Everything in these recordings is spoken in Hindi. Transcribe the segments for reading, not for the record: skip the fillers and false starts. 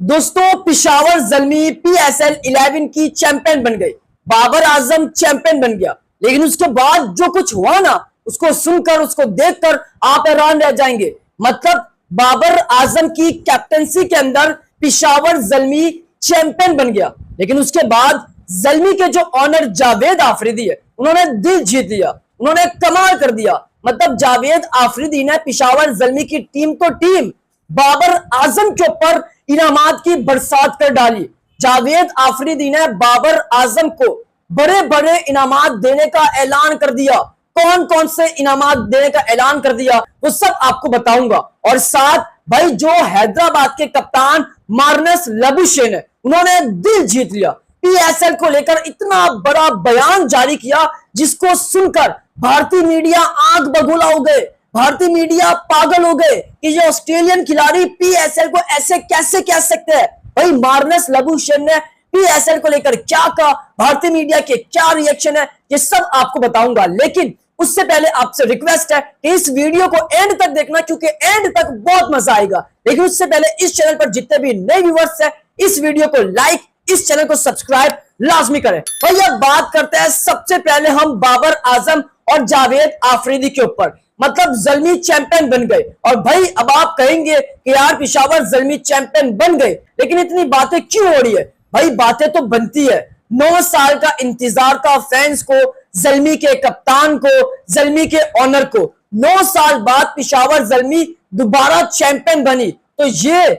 दोस्तों, पिशावर ज़ल्मी PSL 11 की चैंपियन बन गई। बाबर आजम चैंपियन बन गया। लेकिन उसके बाद जो कुछ हुआ ना, उसको सुनकर, उसको देखकर आप हैरान रह जाएंगे। मतलब बाबर आजम की कैप्टनसी के अंदर पिशावर ज़ल्मी चैंपियन बन गया। लेकिन उसके बाद ज़ल्मी के जो ऑनर जावेद आफरीदी है, उन्होंने दिल जीत लिया, उन्होंने कमाल कर दिया। मतलब जावेद आफरीदी ने पिशावर ज़ल्मी की टीम को बाबर आजम के ऊपर इनामात की बरसात कर डाली। जावेद आफरीदी ने बाबर आजम को बड़े बड़े इनामात देने का ऐलान कर दिया। कौन कौन से इनामात देने का ऐलान कर दिया वो सब आपको बताऊंगा। और साथ भाई जो हैदराबाद के कप्तान मार्नस लाबुशेन है, उन्होंने दिल जीत लिया। PSL को लेकर इतना बड़ा बयान जारी किया जिसको सुनकर भारतीय मीडिया आंख बगुला हो गए। भारतीय मीडिया पागल हो गए कि ये ऑस्ट्रेलियन खिलाड़ी PSL को ऐसे कैसे कह सकते हैं। भाई मार्नस लाबुशेन ने PSL को लेकर क्या कहा, भारतीय मीडिया के क्या रिएक्शन है, ये सब आपको बताऊंगा। लेकिन उससे पहले आपसे रिक्वेस्ट है कि इस वीडियो को एंड तक देखना, क्योंकि एंड तक बहुत मजा आएगा। लेकिन उससे पहले इस चैनल पर जितने भी नए व्यूअर्स हैं, इस वीडियो को लाइक, इस चैनल को सब्सक्राइब लाजमी करें। भाई अब बात करते हैं सबसे पहले हम बाबर आजम और जावेद आफरीदी के ऊपर। मतलब ज़ल्मी चैंपियन बन गए। और भाई अब आप कहेंगे कि यार पिशावर ज़ल्मी चैंपियन बन गए, लेकिन इतनी बातें क्यों हो रही है? भाई बातें तो बनती है। 9 साल का इंतजार था फैंस को, ज़ल्मी के कप्तान को, ज़ल्मी के ऑनर को। 9 साल बाद पिशावर ज़ल्मी दोबारा चैंपियन बनी, तो ये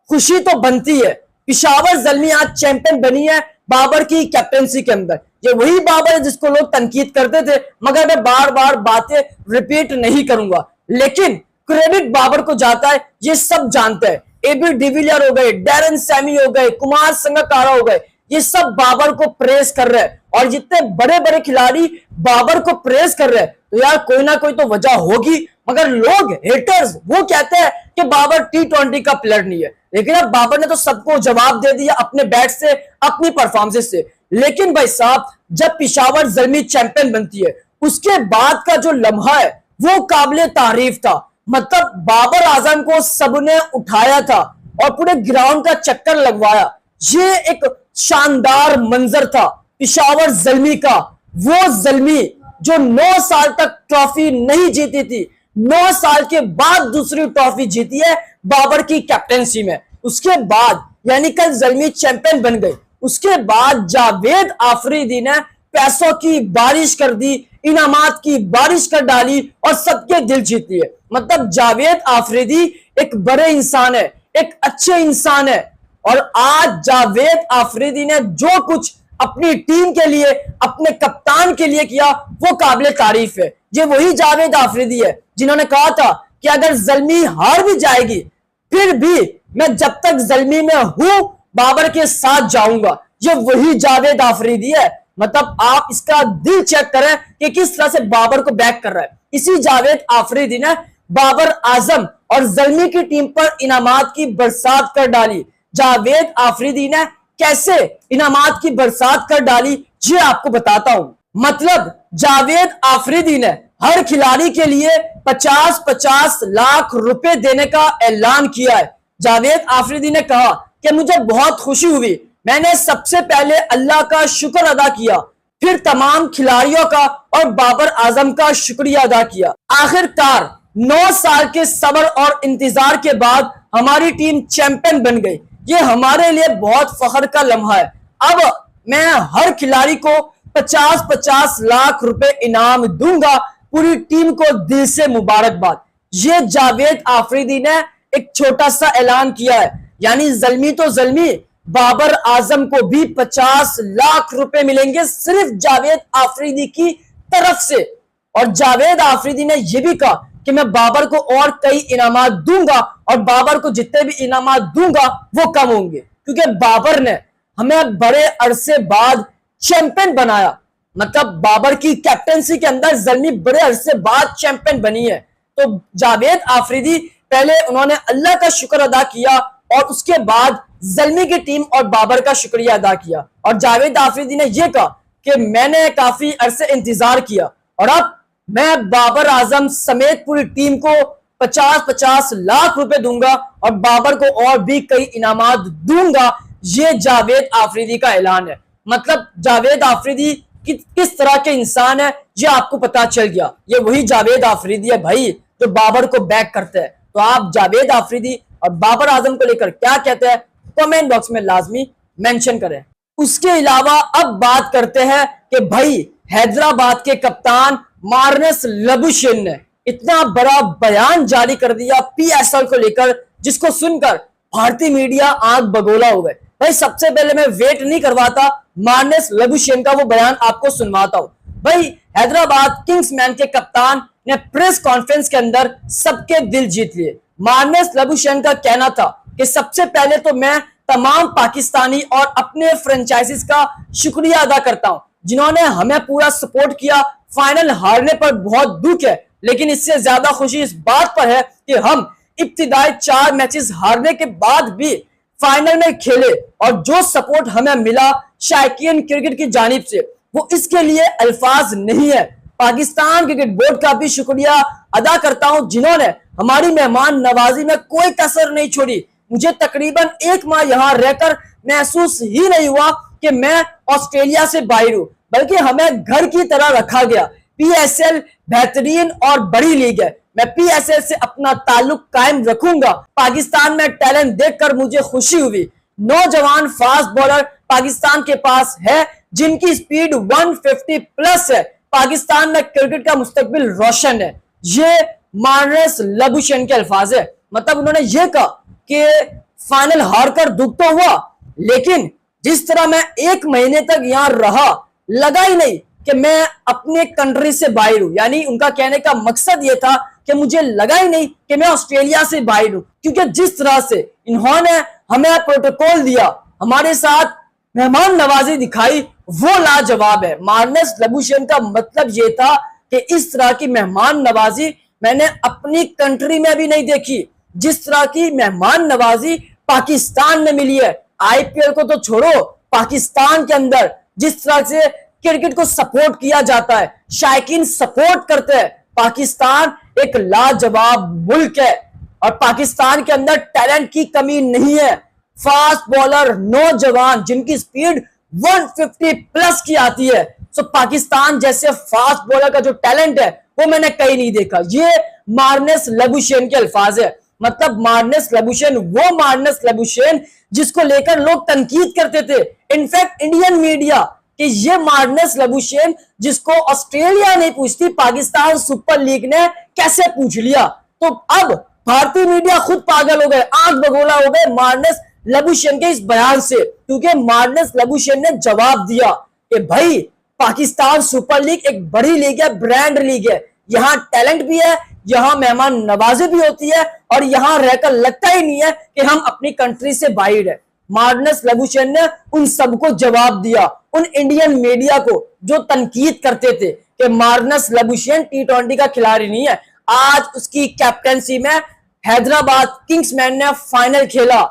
खुशी तो बनती है। पिशावर ज़ल्मी आज चैंपियन बनी है बाबर की कैप्टनसी के अंदर। ये वही बाबर है जिसको लोग तनकीद करते थे, मगर मैं बार बार बातें रिपीट नहीं करूंगा। लेकिन क्रेडिट बाबर को जाता है, ये सब जानते हैं। AB डिविलियर हो गए, डैरेन सैमी हो गए, कुमार संगकारा हो गए, ये सब बाबर को प्रेस कर रहे हैं। और जितने बड़े बड़े खिलाड़ी बाबर को प्रेस कर रहे हैं, तो यार कोई ना कोई तो वजह होगी। मगर लोग हेटर्स वो कहते हैं कि बाबर T20 का प्लेयर नहीं है। लेकिन अब बाबर ने तो सबको जवाब दे दिया अपने बैट से, अपनी परफॉर्मेंस से। लेकिन भाई साहब, जब पिशावर ज़ल्मी चैंपियन बनती है, उसके बाद का जो लम्हा है वो काबिले तारीफ था। मतलब बाबर आजम को सबने उठाया था और पूरे ग्राउंड का चक्कर लगवाया। ये एक शानदार मंजर था पिशावर ज़ल्मी का। वो ज़ल्मी जो 9 साल तक ट्रॉफी नहीं जीती थी, 9 साल के बाद दूसरी ट्रॉफी जीती है बाबर की कैप्टेंसी में। उसके बाद यानी कल ज़ल्मी चैंपियन बन गई। उसके बाद जावेद आफरीदी ने पैसों की बारिश कर दी, इनामात की बारिश कर डाली और सबके दिल जीत लिए। मतलब जावेद आफरीदी एक बड़े इंसान है, एक अच्छे इंसान है। और आज जावेद आफरीदी ने जो कुछ अपनी टीम के लिए, अपने कप्तान के लिए किया, वो काबिले तारीफ है। ये वही जावेद आफरीदी है जिन्होंने कहा था कि अगर ज़ल्मी हार भी जाएगी, फिर भी मैं जब तक ज़ल्मी में हूं बाबर के साथ जाऊंगा। ये वही जावेद आफरीदी है। मतलब आप इसका दिल चेक करें कि किस तरह से बाबर को बैक कर रहा है। इसी जावेद आफरीदी ने बाबर आजम और ज़ल्मी की टीम पर इनामात की बरसात कर डाली। जावेद आफरीदी ने कैसे इनामात की बरसात कर डाली, ये आपको बताता हूं। मतलब जावेद आफरीदी ने हर खिलाड़ी के लिए 50-50 लाख रुपए देने का ऐलान किया है। जावेद आफरीदी ने कहा कि मुझे बहुत खुशी हुई, मैंने सबसे पहले अल्लाह का शुक्र अदा किया, फिर तमाम खिलाड़ियों का और बाबर आजम का शुक्रिया अदा किया। आखिरकार 9 साल के सब्र और इंतजार के बाद हमारी टीम चैंपियन बन गई। ये हमारे लिए बहुत फख्र का लम्हा है। अब मैं हर खिलाड़ी को 50-50 लाख रुपए इनाम दूंगा। पूरी टीम को दिल से मुबारकबाद। ये जावेद आफरीदी ने एक छोटा सा ऐलान किया है। यानी ज़ल्मी तो ज़ल्मी, बाबर आजम को भी 50 लाख रुपए मिलेंगे सिर्फ जावेद आफरीदी की तरफ से। और जावेद आफरीदी ने यह भी कहा कि मैं बाबर को और कई इनामात दूंगा, और बाबर को जितने भी इनामात दूंगा वो कम होंगे, क्योंकि बाबर ने हमें बड़े अरसे बाद चैंपियन बनाया। मतलब बाबर की कैप्टनसी के अंदर ज़ल्मी बड़े अरसे बाद चैंपियन बनी है। तो जावेद आफरीदी पहले उन्होंने अल्लाह का शुक्र अदा किया और उसके बाद ज़ल्मी की टीम और बाबर का शुक्रिया अदा किया। और जावेद आफरीदी ने यह कहा कि मैंने काफी अरसे इंतजार किया और अब मैं बाबर आजम समेत पूरी टीम को 50-50 लाख रुपए दूंगा और बाबर को और भी कई इनामात दूंगा, ये जावेद आफरीदी का ऐलान है। मतलब जावेद आफरीदी किस तरह के इंसान है ये आपको पता चल गया। ये वही जावेद आफरीदी है भाई जो बाबर को बैक करते हैं। तो आप जावेद आफरीदी और बाबर आजम को लेकर क्या कहते हैं कमेंट बॉक्स में लाजमी मेंशन करें। उसके अलावा अब बात करते हैं कि भाई हैदराबाद के कप्तान मार्नस लबुशेन ने इतना बड़ा बयान जारी कर दिया पीएसएल को लेकर, जिसको सुनकर भारतीय मीडिया आंख बगोला हो गए। भाई सबसे पहले मैं वेट नहीं करवाता, मार्नस लबुशेन का वो बयान आपको सुनवाता हूं। भाई हैदराबाद किंग्समैन के कप्तान ने प्रेस कॉन्फ्रेंस के अंदर सबके दिल जीत लिए। मार्नस लबुशेन का कहना था कि सबसे पहले तो मैं तमाम पाकिस्तानी और अपने फ्रेंचाइजीज का शुक्रिया अदा करता हूं जिन्होंने हमें पूरा सपोर्ट किया। फाइनल हारने पर बहुत दुख है, लेकिन इससे ज्यादा खुशी इस बात पर है कि हम इब्तिदाई 4 मैचेस हारने के बाद भी फाइनल में खेले और जो सपोर्ट हमें मिला शायकीन क्रिकेट की जानिब से, वो इसके लिए अल्फाज नहीं है। पाकिस्तान क्रिकेट बोर्ड का भी शुक्रिया अदा करता हूं जिन्होंने हमारी मेहमान नवाजी में कोई कसर नहीं छोड़ी। मुझे तकरीबन 1 माह यहां रहकर महसूस ही नहीं हुआ कि मैं ऑस्ट्रेलिया से बाहर हूं, बल्कि हमें घर की तरह रखा गया। पीएसएल बेहतरीन और बड़ी लीग है, मैं पीएसएल से अपना ताल्लुक कायम रखूंगा। पाकिस्तान में टैलेंट देखकर मुझे खुशी हुई। नौजवान फास्ट बॉलर पाकिस्तान के पास है जिनकी स्पीड 150 प्लस है। पाकिस्तान में क्रिकेट का मुस्तकबिल रोशन है। ये मार्नस लबुशेन के अल्फाज है। मतलब उन्होंने ये कहा कि फाइनल हारकर दुख तो हुआ, लेकिन जिस तरह मैं 1 महीने तक यहां रहा, लगा ही नहीं कि मैं अपने कंट्री से बाहर हूं। यानी उनका कहने का मकसद यह था कि मुझे लगा ही नहीं कि मैं ऑस्ट्रेलिया से बाहर हूं, क्योंकि जिस तरह से इन्होंने हमें प्रोटोकॉल दिया, हमारे साथ मेहमान नवाजी दिखाई, वो लाजवाब है। मार्नस लबुशेन का मतलब यह था कि इस तरह की मेहमान नवाजी मैंने अपनी कंट्री में भी नहीं देखी, जिस तरह की मेहमान नवाजी पाकिस्तान में मिली है। आईपीएल को तो छोड़ो, पाकिस्तान के अंदर जिस तरह से क्रिकेट को सपोर्ट किया जाता है, शायकीन सपोर्ट करते हैं। पाकिस्तान एक लाजवाब मुल्क है और पाकिस्तान के अंदर टैलेंट की कमी नहीं है। फास्ट बॉलर नौजवान जिनकी स्पीड 150 प्लस की आती है, सो पाकिस्तान जैसे फास्ट बॉलर का जो टैलेंट है वो मैंने कहीं नहीं देखा। ये मार्नस लबुशेन के अल्फाज है। मतलब मार्नस लबुशेन वो मार्नस लबुशेन जिसको लेकर लोग तनकीद करते थे, इनफैक्ट इंडियन मीडिया, कि ये मार्नस लबुशेन जिसको ऑस्ट्रेलिया नहीं पूछती, पाकिस्तान सुपर लीग ने कैसे पूछ लिया। तो अब भारतीय मीडिया खुद पागल हो गए, आंख बगोला हो गए मार्नस लबुशेन के इस बयान से, क्योंकि मार्नस लबुशेन ने जवाब दिया कि भाई पाकिस्तान सुपर लीग एक बड़ी लीग है, ब्रांड लीग है, यहां टैलेंट भी है, यहां मेहमान नवाजी भी होती है और यहां रहकर लगता ही नहीं है कि हम अपनी कंट्री से बाहर है। मार्नस लबुशेन ने उन सबको जवाब दिया, उन इंडियन मीडिया को जो तनकीद करते थे कि मार्नस लबुशेन T20 का खिलाड़ी नहीं है। आज उसकी कैप्टनसी में हैदराबाद किंग्समैन ने फाइनल खेला,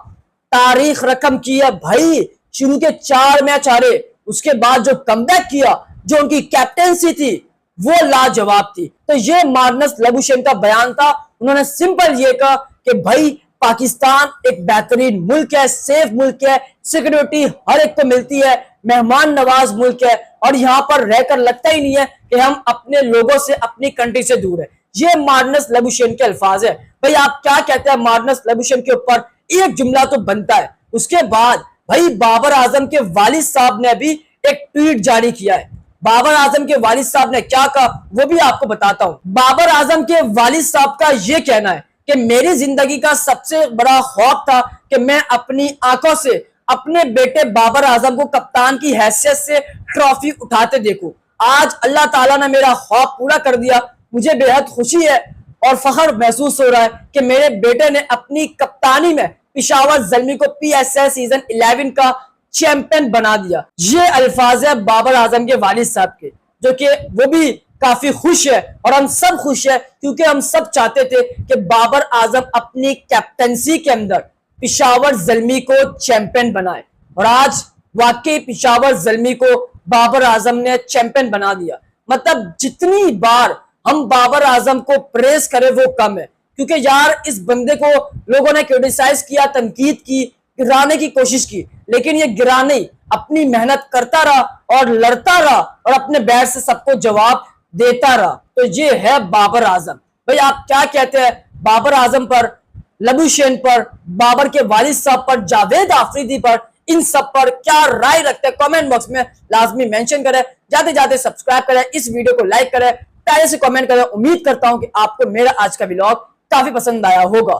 तारीख रकम की है भाई। शुरू के 4 मैच हारे, उसके बाद जो कमबैक किया, जो उनकी कैप्टनसी थी वो लाजवाब थी। तो ये मार्नस लबुशेन का बयान था। उन्होंने सिंपल ये कहा कि भाई पाकिस्तान एक बेहतरीन मुल्क है, सेफ मुल्क है, सिक्योरिटी हर एक को मिलती है, मेहमान नवाज मुल्क है और यहाँ पर रहकर लगता ही नहीं है कि हम अपने लोगों से, अपनी कंट्री से दूर है। ये मार्नस लबुशेन के अल्फाज है। भाई आप क्या कहते हैं मार्नस लबुशेन के ऊपर? एक जुमला तो बनता है। उसके बाद भाई बाबर आजम के वालिद साहब ने भी एक ट्वीट जारी किया है। बाबर आजम के वालिद साहब ने क्या कहा वो भी आपको बताता हूं। बाबर आजम के वालिद साहब का यह कहना है कि मेरी जिंदगी का सबसे बड़ा खौफ था कि मैं अपनी आंखों से अपने बेटे बाबर आजम को कप्तान की हैसियत से ट्रॉफी उठाते देखूं। आज अल्लाह ताला ने मेरा खौफ पूरा कर दिया। मुझे बेहद खुशी है और फख्र महसूस हो रहा है कि मेरे बेटे ने अपनी कप्तानी में पिशावर ज़ल्मी को पीएसएल सीजन 11 का चैंपियन बना दिया। ये अल्फाज है बाबर आजम के वालिद साहब के, जो कि वो भी काफी खुश है और हम सब खुश है, क्योंकि हम सब चाहते थे कि बाबर आजम अपनी कैप्टनसी के अंदर पिशावर ज़ल्मी को चैंपियन बनाए और आज वाकई पिशावर ज़ल्मी को बाबर आजम ने चैंपियन बना दिया। मतलब जितनी बार हम बाबर आजम को प्रेस करें वो कम है, क्योंकि यार इस बंदे को लोगों ने क्रिटिसाइज किया, तनकीद की, गिराने की कोशिश की, लेकिन ये गिरा नहीं, अपनी मेहनत करता रहा और लड़ता रहा और अपने बैट से सबको जवाब देता रहा। तो ये है बाबर आजम। भाई आप क्या कहते हैं बाबर आजम पर, लबुशेन पर, बाबर के वालिद साहब पर, जावेद आफरीदी पर, इन सब पर क्या राय रखते हैं कमेंट बॉक्स में लाजमी मेंशन करें। जाते जाते सब्सक्राइब करें, इस वीडियो को लाइक करें, प्यारे से कमेंट करें। उम्मीद करता हूं कि आपको मेरा आज का व्लॉग काफी पसंद आया होगा।